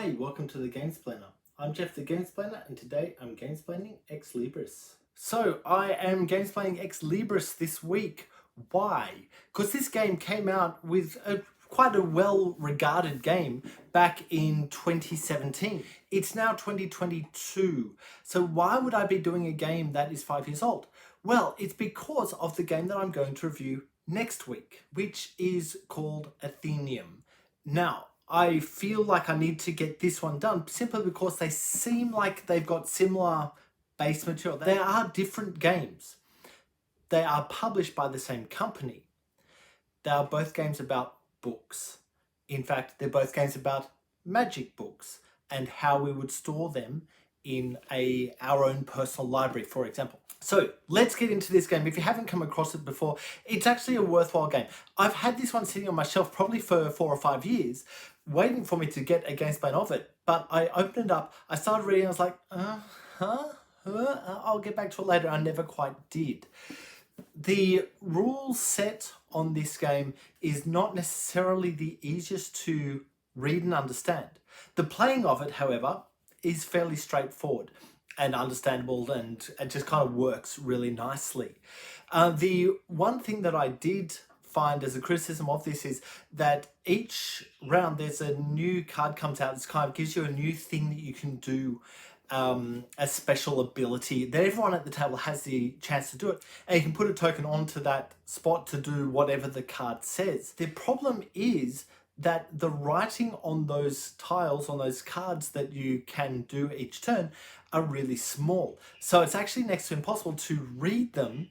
Hi, welcome to the Gamesplainer. I'm Jeff the Gamesplainer and today I'm gamesplaining Ex Libris. So I am gamesplaining Ex Libris this week. Why? Because this game came out with quite a well-regarded game back in 2017. It's now 2022. So why would I be doing a game that is 5 years old? Well, it's because of the game that I'm going to review next week, which is called Athenium. Now, I feel like I need to get this one done simply because they seem like they've got similar base material. They are different games. They are published by the same company. They are both games about books. In fact, they're both games about magic books and how we would store them in our own personal library, for example. So let's get into this game. If you haven't come across it before, it's actually a worthwhile game. I've had this one sitting on my shelf probably for 4 or 5 years, waiting for me to get a Gamesplane of it. But I opened it up, I started reading, I was like, I'll get back to it later. I never quite did. The rule set on this game is not necessarily the easiest to read and understand. The playing of it, however, is fairly straightforward and understandable, and it just kind of works really nicely. The one thing that I did find as a criticism of this is that each round there's a new card comes out. This kind of gives you a new thing that you can do, a special ability that everyone at the table has the chance to do it, and you can put a token onto that spot to do whatever the card says. The problem is that the writing on those tiles, on those cards that you can do each turn, are really small. So it's actually next to impossible to read them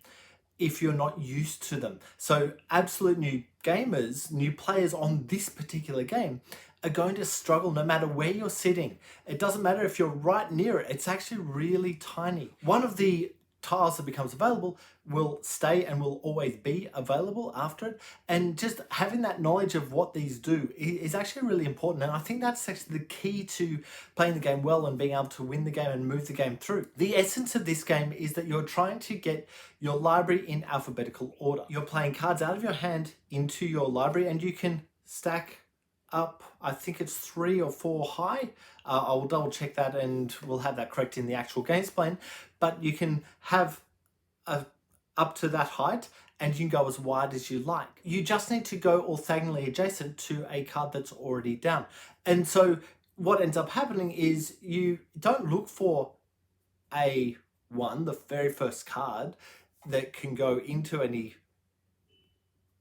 if you're not used to them. So absolute new gamers, new players on this particular game are going to struggle no matter where you're sitting. It doesn't matter if you're right near it, it's actually really tiny. One of the tiles that becomes available will stay and will always be available after it, and just having that knowledge of what these do is actually really important, and I think that's actually the key to playing the game well and being able to win the game and move the game through. The essence of this game is that you're trying to get your library in alphabetical order. You're playing cards out of your hand into your library, and you can stack up, I think it's 3 or 4 high. I will double check that and we'll have that correct in the actual Gamesplan. But you can have up to that height, and you can go as wide as you like. You just need to go orthogonally adjacent to a card that's already down. And so what ends up happening is you don't look for a one, the very first card that can go into any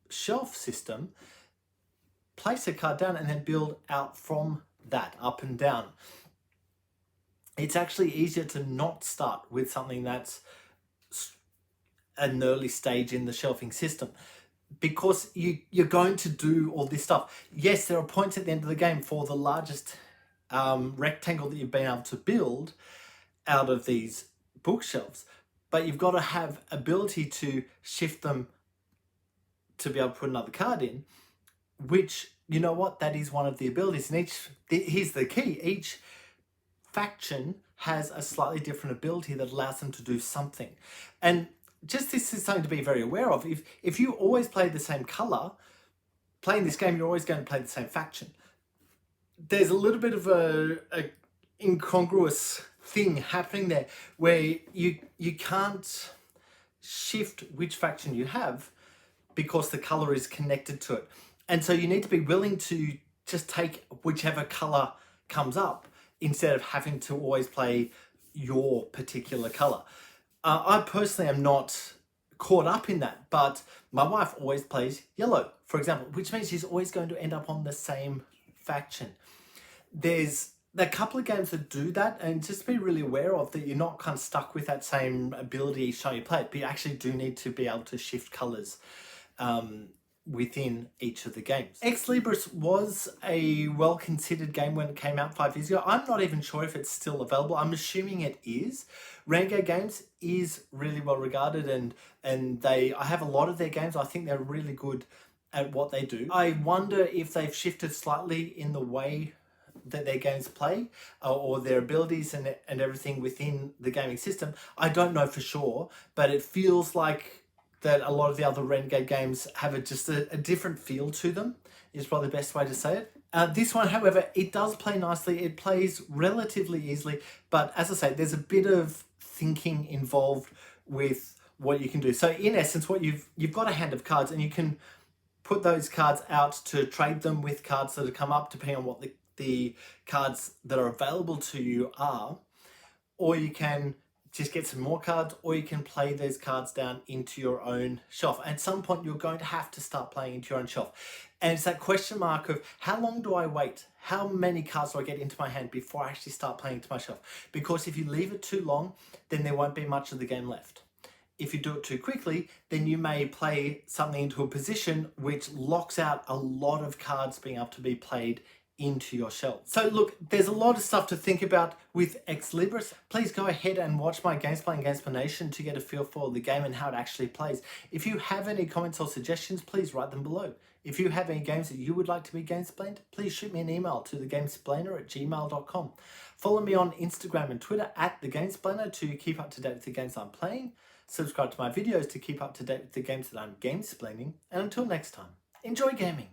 shelf system. Place a card down and then build out from that, up and down. It's actually easier to not start with something that's an early stage in the shelving system, because you're going to do all this stuff. Yes, there are points at the end of the game for the largest rectangle that you've been able to build out of these bookshelves, but you've got to have ability to shift them to be able to put another card in, which, you know what, that is one of the abilities. And here's the key, each faction has a slightly different ability that allows them to do something. And just this is something to be very aware of. If you always play the same color, playing this game, you're always going to play the same faction. There's a little bit of a incongruous thing happening there where you can't shift which faction you have because the color is connected to it. And so you need to be willing to just take whichever color comes up instead of having to always play your particular color. I personally am not caught up in that, but my wife always plays yellow, for example, which means she's always going to end up on the same faction. There's a couple of games that do that, and just be really aware of that you're not kind of stuck with that same ability each time you play it, but you actually do need to be able to shift colors within each of the games. Ex Libris was a well-considered game when it came out 5 years ago. I'm not even sure if it's still available. I'm assuming it is. Renegade Games is really well regarded, and I have a lot of their games. I think they're really good at what they do. I wonder if they've shifted slightly in the way that their games play or their abilities and everything within the gaming system. I don't know for sure, but it feels like that a lot of the other Renegade games have just a different feel to them, is probably the best way to say it. This one, however, it does play nicely. It plays relatively easily, but as I say, there's a bit of thinking involved with what you can do. So in essence, what you've got a hand of cards, and you can put those cards out to trade them with cards that have come up, depending on what the cards that are available to you are. Or you can just get some more cards, or you can play those cards down into your own shelf. At some point, you're going to have to start playing into your own shelf. And it's that question mark of, how long do I wait? How many cards do I get into my hand before I actually start playing into my shelf? Because if you leave it too long, then there won't be much of the game left. If you do it too quickly, then you may play something into a position which locks out a lot of cards being able to be played into your shelf. So look, there's a lot of stuff to think about with Ex Libris. Please go ahead and watch my Gamesplaying Gamesplanation to get a feel for the game and how it actually plays. If you have any comments or suggestions, please write them below. If you have any games that you would like to be Gamesplained, please shoot me an email to thegamesplainer@gmail.com. Follow me on Instagram and Twitter @thegamesplainer to keep up to date with the games I'm playing. Subscribe to my videos to keep up to date with the games that I'm gamesplaining. And until next time, enjoy gaming.